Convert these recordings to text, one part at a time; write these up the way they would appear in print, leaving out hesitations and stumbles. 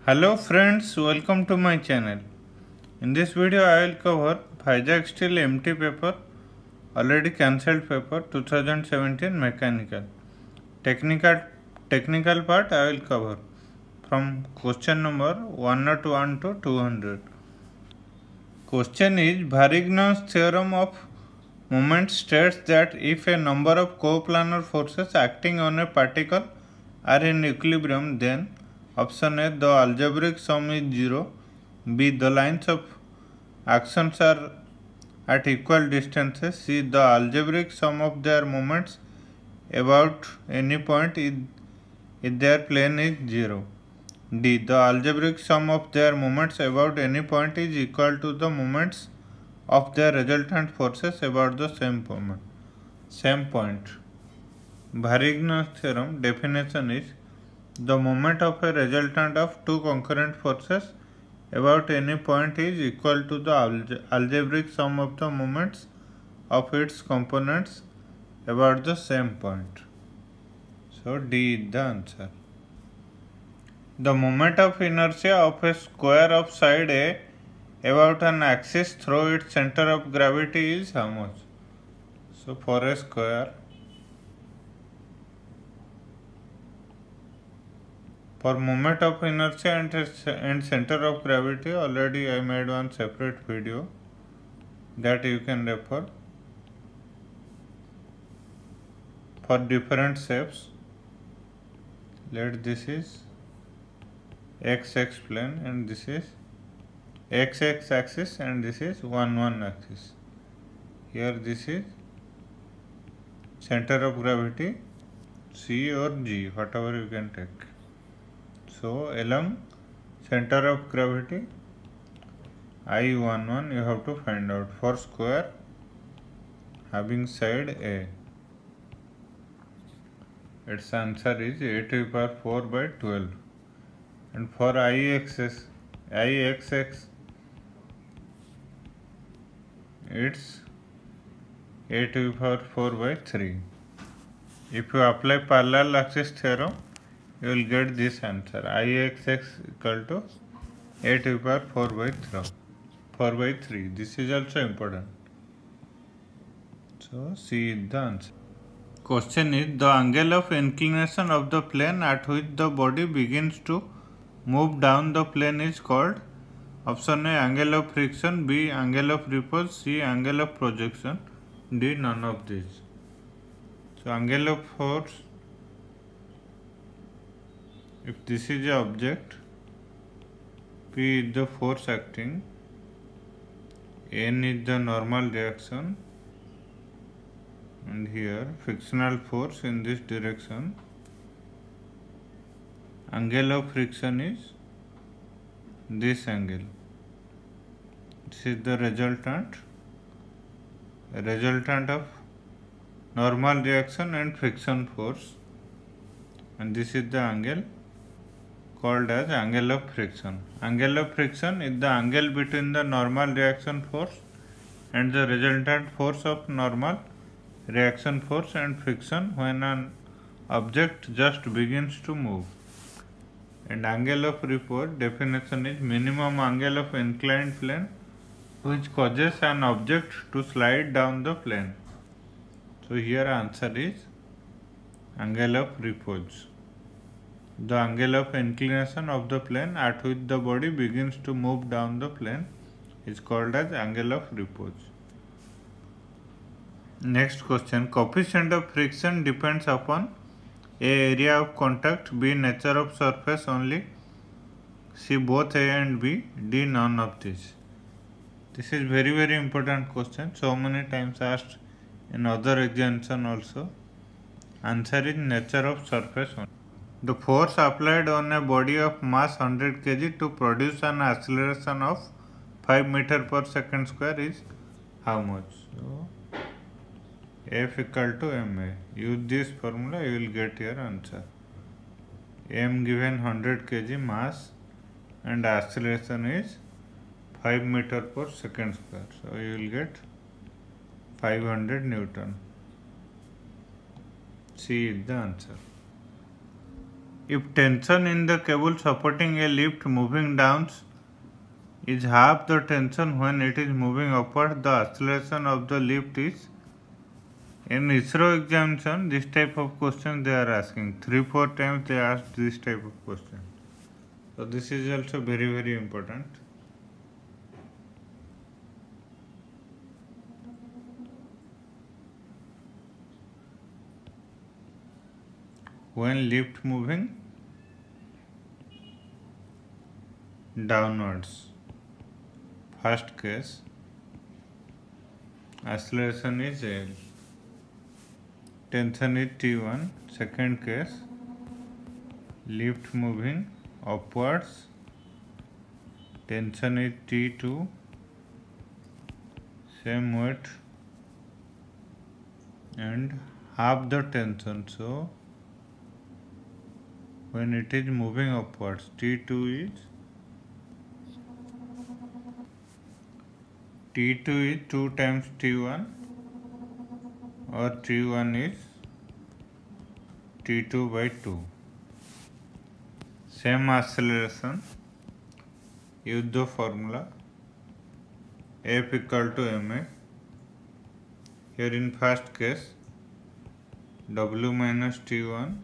Hello friends, welcome to my channel. In this video I will cover Vizag Steel MT paper, already cancelled paper 2017 mechanical. Technical part I will cover from question number 101 to 200. Question is Varignon's theorem of moment states that if a number of coplanar forces acting on a particle are in equilibrium, then option A, the algebraic sum is 0, B, the lines of actions are at equal distances, C, the algebraic sum of their moments about any point in their plane is 0, D, the algebraic sum of their moments about any point is equal to the moments of their resultant forces about the same point. Varignon's theorem definition is the moment of a resultant of two concurrent forces about any point is equal to the algebraic sum of the moments of its components about the same point. So D is the answer. The moment of inertia of a square of side A about an axis through its center of gravity is how much? So for a square, for moment of inertia and center of gravity, already I made one separate video that you can refer for different shapes. Let this is XX plane and this is XX axis and this is 1 axis. Here this is center of gravity C or G, whatever you can take. So along center of gravity I11 you have to find out for square having side A. Its answer is 8 to the power 4 by 12. And for IXX it's 8 to the power 4 by 3. If you apply parallel axis theorem, you will get this answer. IXX equal to 8 to the power 4 by 3. This is also important. So C is the answer. Question is the angle of inclination of the plane at which the body begins to move down the plane is called option A, angle of friction, B, angle of repose, C, angle of projection, D, none of these. So angle of force, if this is the object, P is the force acting, N is the normal reaction, and here frictional force in this direction. Angle of friction is this angle. This is the resultant of normal reaction and friction force, and this is the angle called as angle of friction. Angle of friction is the angle between the normal reaction force and the resultant force of normal reaction force and friction when an object just begins to move. And angle of repose definition is minimum angle of inclined plane which causes an object to slide down the plane. So here answer is angle of repose. The angle of inclination of the plane at which the body begins to move down the plane is called as angle of repose. Next question, coefficient of friction depends upon A, area of contact, B, nature of surface only, C, both A and B, D, none of these. This is very important question, so many times asked in other examination also. Answer is nature of surface only. The force applied on a body of mass 100 kg to produce an acceleration of 5 meter per second square is how much? So, F equal to ma. Use this formula, you will get your answer. M given 100 kg mass and acceleration is 5 meter per second square. So you will get 500 Newton. C is the answer. if tension in the cable supporting a lift moving down is half the tension when it is moving upward, the acceleration of the lift is. In ISRO examination, this type of question they are asking. 3-4 times they asked this type of question. So this is also very important. When lift moving downwards, first case, acceleration is L. Tension is T1. Second case, lift moving upwards, tension is T2, same weight and half the tension. So when it is moving upwards, T2 is 2 times T1 or T1 is T2 by 2. Same acceleration, use the formula F equal to ma. Here in first case, W minus T1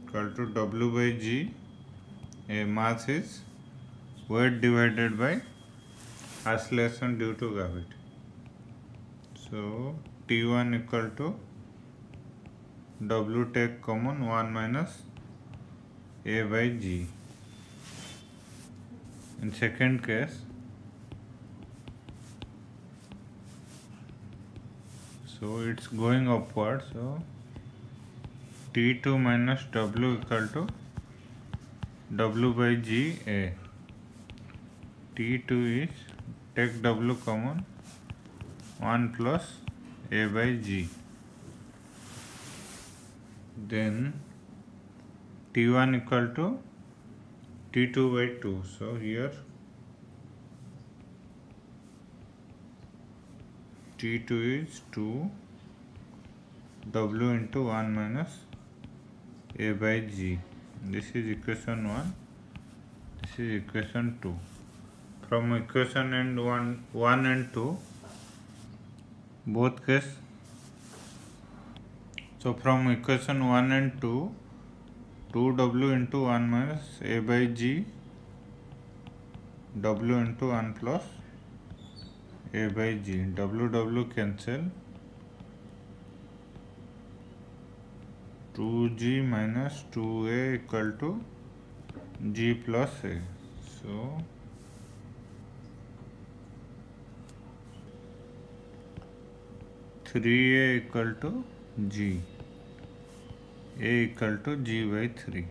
equal to W by G. A mass is weight divided by acceleration due to gravity. So T1 equal to W take common 1 minus A by G. In second case, so it's going upward, so T2 minus W equal to W by G A. T2 is, take W common, 1 plus A by G. Then T1 equal to T2 by 2. So here T2 is 2 W into 1 minus A by G. This is equation 1. This is equation 2. From equation and 1 and 2, both case. So from equation 1 and 2, 2W into 1 minus A by G, W into 1 plus A by G. W cancel. 2G minus 2A equal to G plus A. So three A equal to G. A equal to G by 3.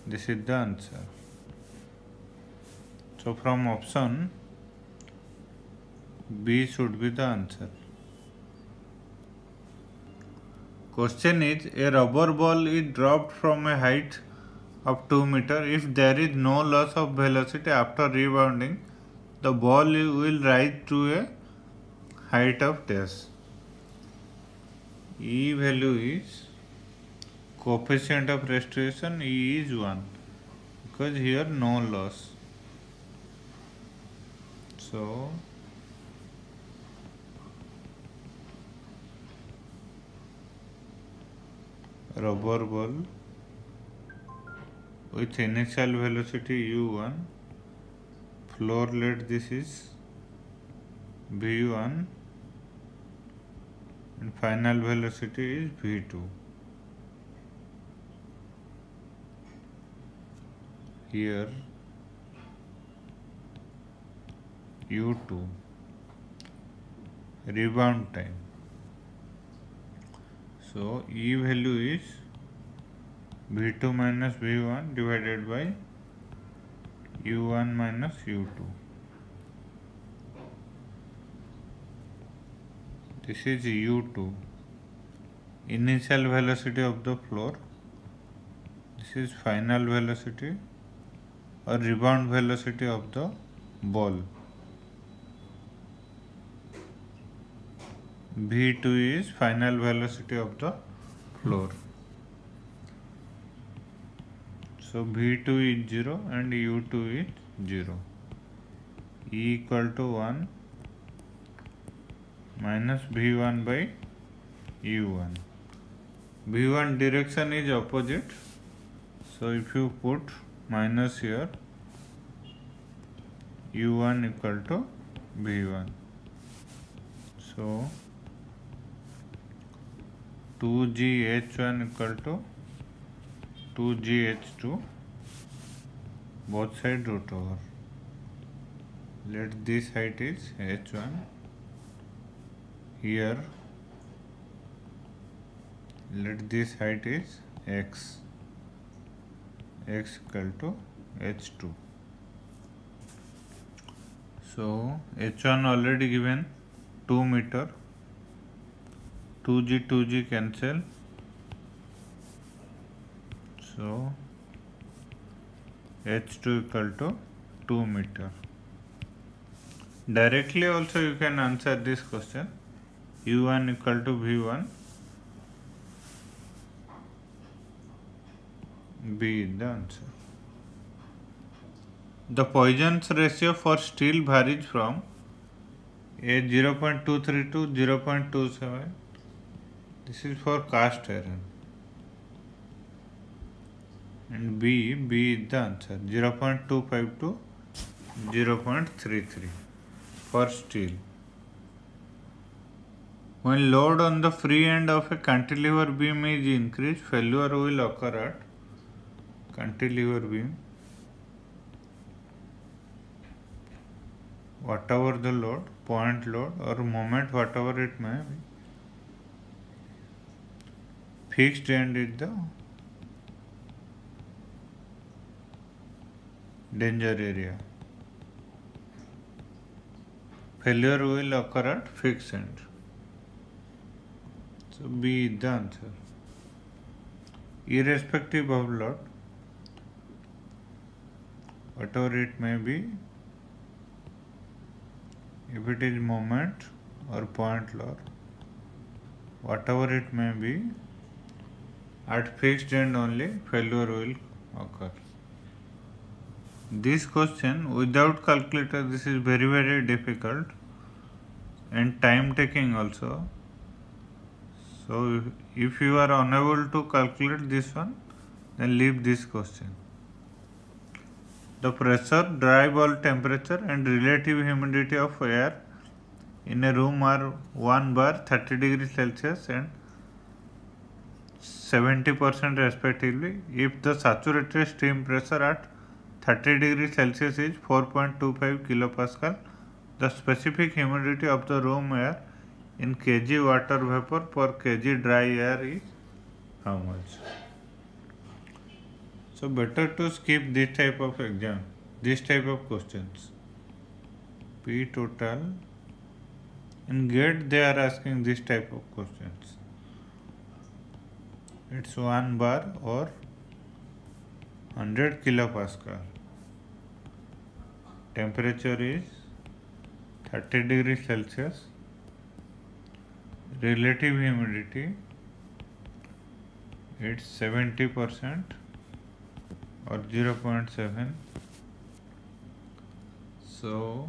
This is the answer. So from option B should be the answer. Question is, a rubber ball is dropped from a height of 2 meters. If there is no loss of velocity after rebounding, the ball will rise to a height of dash. E value is coefficient of restoration. E is 1 because here no loss. So rubber ball with initial velocity u1, floor let this is v1 and final velocity is v2. Here u2, rebound time. So E value is v2 minus v1 divided by u1 minus u2. This is u2, initial velocity of the floor. This is final velocity or rebound velocity of the ball. V2 is final velocity of the floor. So V2 is 0 and U2 is 0. E equal to 1 minus V1 by U1. V1 direction is opposite. So if you put minus here, U1 equal to V1. So 2GH1 equal to 2GH2, both side root over. Let this height is H1. Here let this height is X. X equal to H2. So H1 already given 2 meter. 2G cancel. So H2 equal to 2 meter. Directly also you can answer this question. U1 equal to V1. B is the answer. The Poisson's ratio for steel varies from A 0.23 to 0.27. This is for cast iron. And B is the answer. 0.25 to 0.33 for steel. When load on the free end of a cantilever beam is increased, failure will occur at cantilever beam. Whatever the load, point load or moment, whatever it may be, fixed end is the danger area. Failure will occur at fixed end. So B is the answer. Irrespective of load, whatever it may be, if it is moment or point load, whatever it may be, at fixed end only failure will occur. This question without calculator, this is very difficult and time taking also. So if you are unable to calculate this one, then leave this question. The pressure, dry bulb temperature and relative humidity of air in a room are 1 bar 30 degrees Celsius and 70% respectively. If the saturated steam pressure at 30 degrees Celsius is 4.25 kilopascal, the specific humidity of the room air in kg water vapor per kg dry air is how much? So better to skip this type of exam, this type of questions. P total. In GATE they are asking this type of questions. It's 1 bar or 100 kilopascal. Temperature is 30 degrees Celsius. Relative humidity, it's 70% or 0.7. So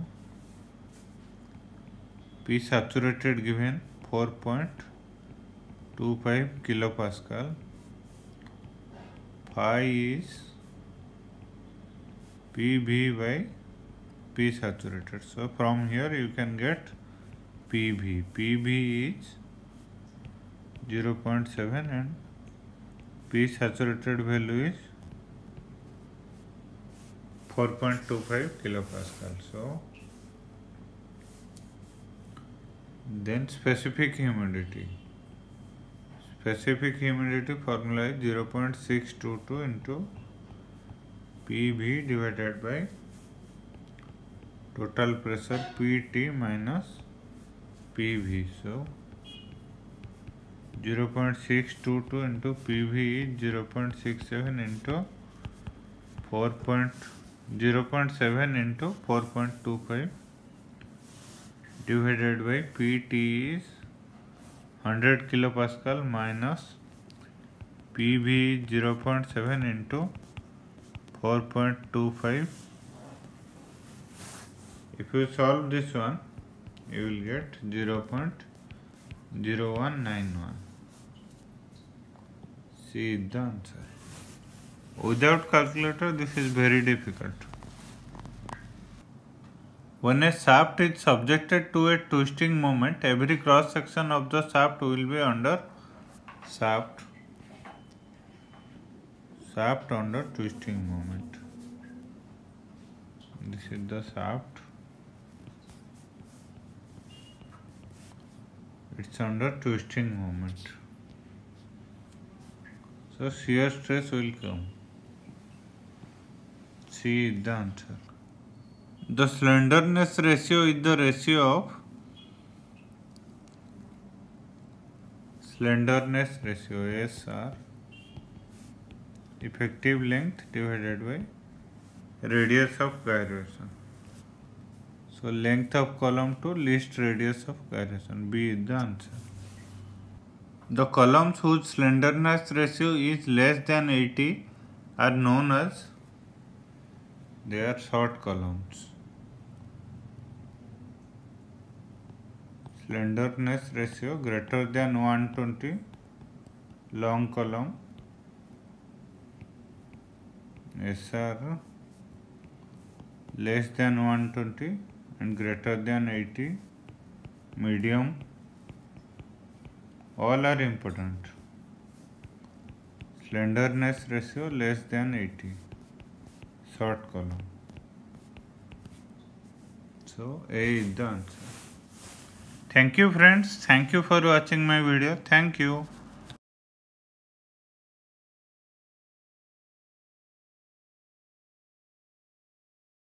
P saturated given 4.25 kilopascal. Phi is PV by P saturated. So from here you can get PV. PV is 0.7 and P saturated value is 4.25 kilopascal. So then specific humidity. Specific humidity formula is 0.622 into PV divided by total pressure PT minus PV. So 0.622 into PV is 0.67 into 0.7 into 4.25 divided by PT is 100 kilopascal minus PV 0.7 into 4.25. If you solve this one, you will get 0.0191. See the answer. Without calculator, this is very difficult. When a shaft is subjected to a twisting moment, every cross section of the shaft will be under shaft under twisting moment. This is the shaft. It's under twisting moment. So shear stress will come. C is the answer. The slenderness ratio is the ratio of slenderness ratio SR effective length divided by radius of gyration. So length of column to least radius of gyration. B is the answer. The columns whose slenderness ratio is less than 80 are known as they are short columns. Slenderness ratio greater than 120 long column, SR less than 120 and greater than 80 medium, all are important. Slenderness ratio less than 80 short column. So A is the answer. Thank you friends. Thank you for watching my video. Thank you.